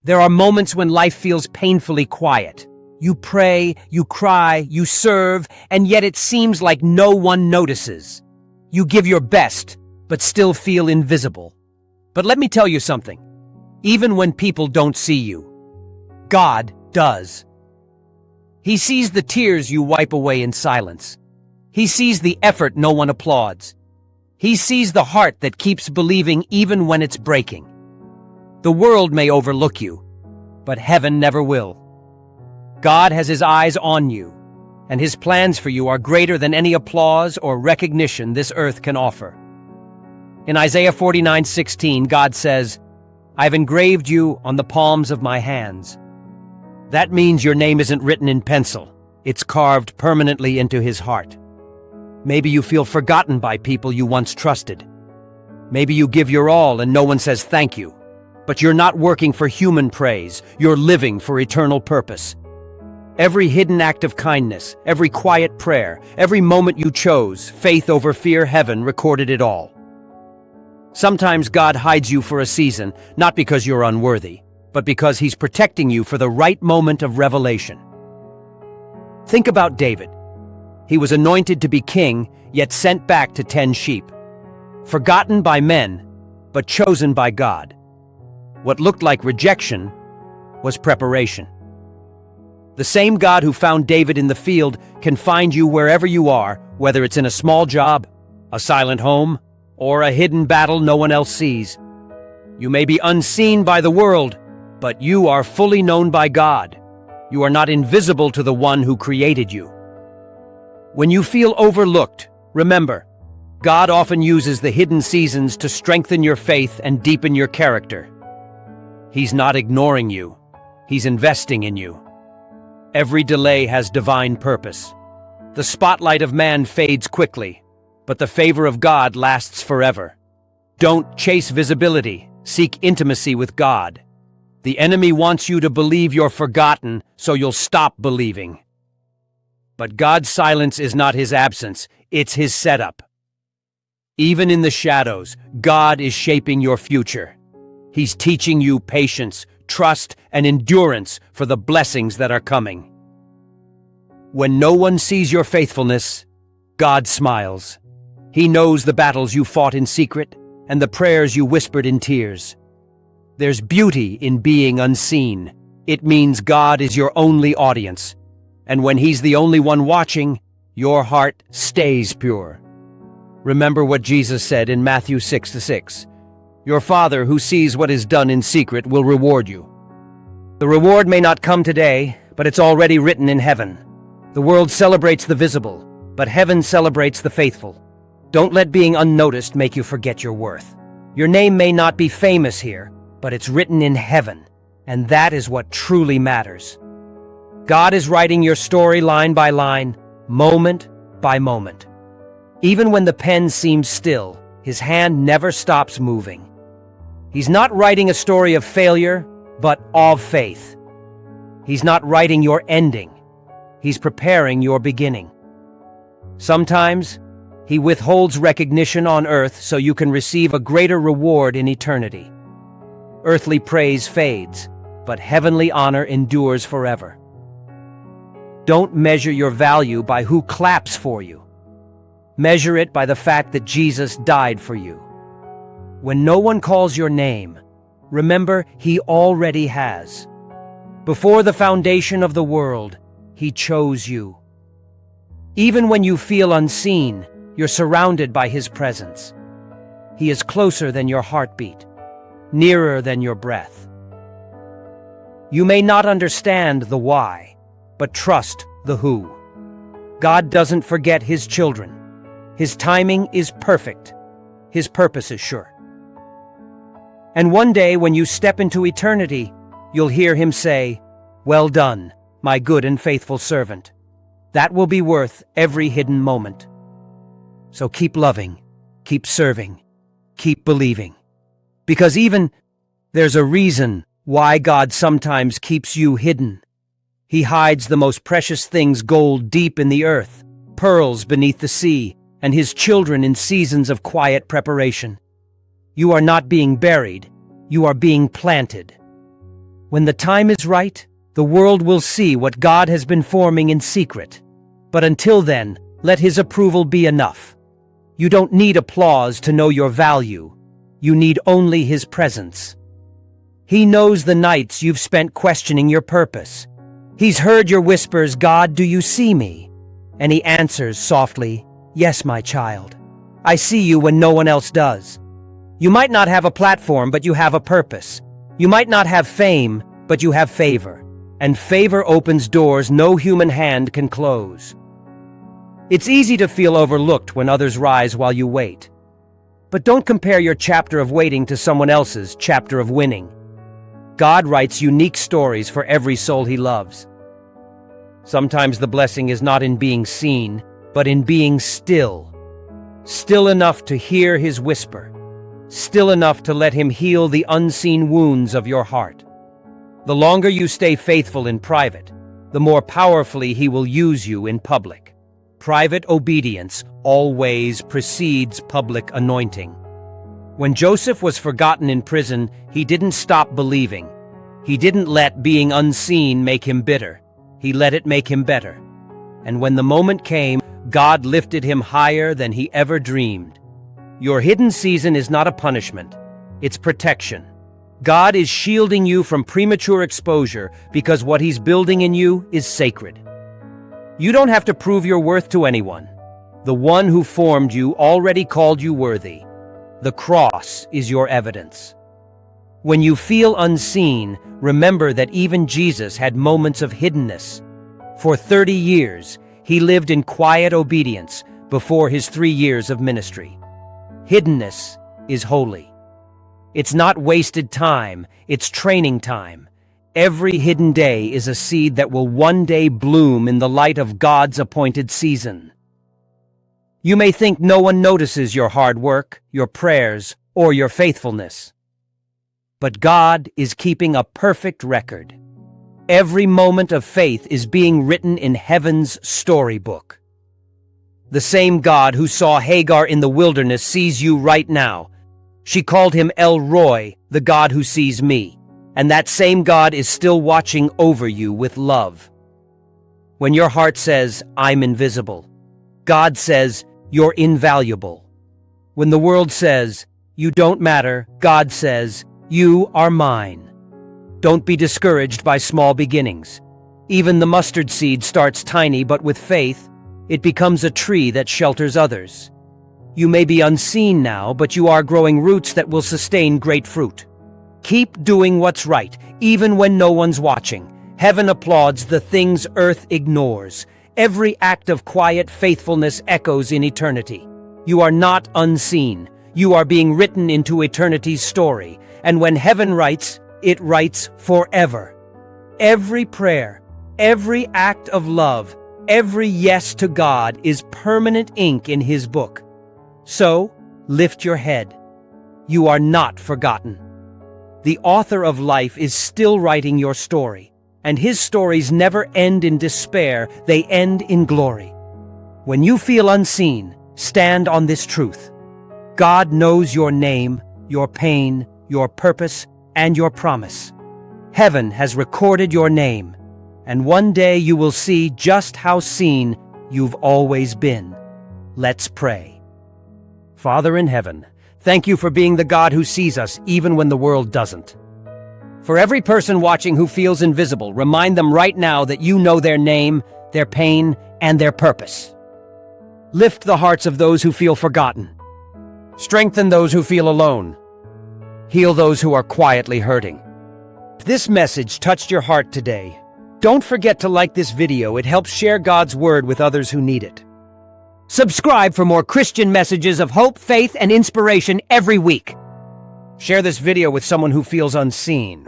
There are moments when life feels painfully quiet. You pray, you cry, you serve, and yet it seems like no one notices. You give your best, but still feel invisible. But let me tell you something. Even when people don't see you, God does. He sees the tears you wipe away in silence. He sees the effort no one applauds. He sees the heart that keeps believing even when it's breaking. The world may overlook you, but heaven never will. God has his eyes on you, and his plans for you are greater than any applause or recognition this earth can offer. In Isaiah 49:16, God says, "I've engraved you on the palms of my hands." That means your name isn't written in pencil. It's carved permanently into his heart. Maybe you feel forgotten by people you once trusted. Maybe you give your all and no one says thank you. But you're not working for human praise. You're living for eternal purpose. Every hidden act of kindness, every quiet prayer, every moment you chose, faith over fear, heaven recorded it all. Sometimes God hides you for a season, not because you're unworthy, but because he's protecting you for the right moment of revelation. Think about David. He was anointed to be king, yet sent back to tend sheep. Forgotten by men, but chosen by God. What looked like rejection was preparation. The same God who found David in the field can find you wherever you are, whether it's in a small job, a silent home, or a hidden battle no one else sees. You may be unseen by the world, but you are fully known by God. You are not invisible to the one who created you. When you feel overlooked, remember, God often uses the hidden seasons to strengthen your faith and deepen your character. He's not ignoring you. He's investing in you. Every delay has divine purpose. The spotlight of man fades quickly, but the favor of God lasts forever. Don't chase visibility. Seek intimacy with God. The enemy wants you to believe you're forgotten, so you'll stop believing. But God's silence is not his absence, it's his setup. Even in the shadows, God is shaping your future. He's teaching you patience, trust, and endurance for the blessings that are coming. When no one sees your faithfulness, God smiles. He knows the battles you fought in secret and the prayers you whispered in tears. There's beauty in being unseen. It means God is your only audience. And when he's the only one watching, your heart stays pure. Remember what Jesus said in Matthew 6:6. Your Father who sees what is done in secret will reward you. The reward may not come today, but it's already written in heaven. The world celebrates the visible, but heaven celebrates the faithful. Don't let being unnoticed make you forget your worth. Your name may not be famous here, but it's written in heaven, and that is what truly matters. God is writing your story line by line, moment by moment. Even when the pen seems still, his hand never stops moving. He's not writing a story of failure, but of faith. He's not writing your ending. He's preparing your beginning. Sometimes, he withholds recognition on earth so you can receive a greater reward in eternity. Earthly praise fades, but heavenly honor endures forever. Don't measure your value by who claps for you. Measure it by the fact that Jesus died for you. When no one calls your name, remember he already has. Before the foundation of the world, he chose you. Even when you feel unseen, you're surrounded by his presence. He is closer than your heartbeat, nearer than your breath. You may not understand the why, but trust the who. God doesn't forget his children. His timing is perfect. His purpose is sure. And one day when you step into eternity, you'll hear him say, "Well done, my good and faithful servant." That will be worth every hidden moment. So keep loving, keep serving, keep believing. Because there's a reason why God sometimes keeps you hidden. He hides the most precious things, gold deep in the earth, pearls beneath the sea, and his children in seasons of quiet preparation. You are not being buried, you are being planted. When the time is right, the world will see what God has been forming in secret. But until then, let His approval be enough. You don't need applause to know your value. You need only His presence. He knows the nights you've spent questioning your purpose. He's heard your whispers, "God, do you see me?" And He answers softly, "Yes, my child. I see you when no one else does." You might not have a platform, but you have a purpose. You might not have fame, but you have favor. And favor opens doors no human hand can close. It's easy to feel overlooked when others rise while you wait. But don't compare your chapter of waiting to someone else's chapter of winning. God writes unique stories for every soul He loves. Sometimes the blessing is not in being seen, but in being still. Still enough to hear His whisper. Still enough to let Him heal the unseen wounds of your heart. The longer you stay faithful in private, the more powerfully He will use you in public. Private obedience always precedes public anointing. When Joseph was forgotten in prison, he didn't stop believing. He didn't let being unseen make him bitter. He let it make him better. And when the moment came, God lifted him higher than he ever dreamed. Your hidden season is not a punishment. It's protection. God is shielding you from premature exposure because what He's building in you is sacred. You don't have to prove your worth to anyone. The one who formed you already called you worthy. The cross is your evidence. When you feel unseen, remember that even Jesus had moments of hiddenness. For 30 years, He lived in quiet obedience before His 3 years of ministry. Hiddenness is holy. It's not wasted time, it's training time. Every hidden day is a seed that will one day bloom in the light of God's appointed season. You may think no one notices your hard work, your prayers, or your faithfulness. But God is keeping a perfect record. Every moment of faith is being written in heaven's storybook. The same God who saw Hagar in the wilderness sees you right now. She called Him El Roy, the God who sees me. And that same God is still watching over you with love. When your heart says, "I'm invisible," God says, "You're invaluable." When the world says, "You don't matter," God says, "You are mine." Don't be discouraged by small beginnings. Even the mustard seed starts tiny, but with faith, it becomes a tree that shelters others. You may be unseen now, but you are growing roots that will sustain great fruit. Keep doing what's right, even when no one's watching. Heaven applauds the things earth ignores. Every act of quiet faithfulness echoes in eternity. You are not unseen. You are being written into eternity's story. And when heaven writes, it writes forever. Every prayer, every act of love, every yes to God is permanent ink in His book. So, lift your head. You are not forgotten. The author of life is still writing your story, and His stories never end in despair, they end in glory. When you feel unseen, stand on this truth. God knows your name, your pain, your purpose, and your promise. Heaven has recorded your name, and one day you will see just how seen you've always been. Let's pray. Father in heaven, thank You for being the God who sees us even when the world doesn't. For every person watching who feels invisible, remind them right now that You know their name, their pain, and their purpose. Lift the hearts of those who feel forgotten. Strengthen those who feel alone. Heal those who are quietly hurting. If this message touched your heart today, don't forget to like this video. It helps share God's word with others who need it. Subscribe for more Christian messages of hope, faith, and inspiration every week. Share this video with someone who feels unseen.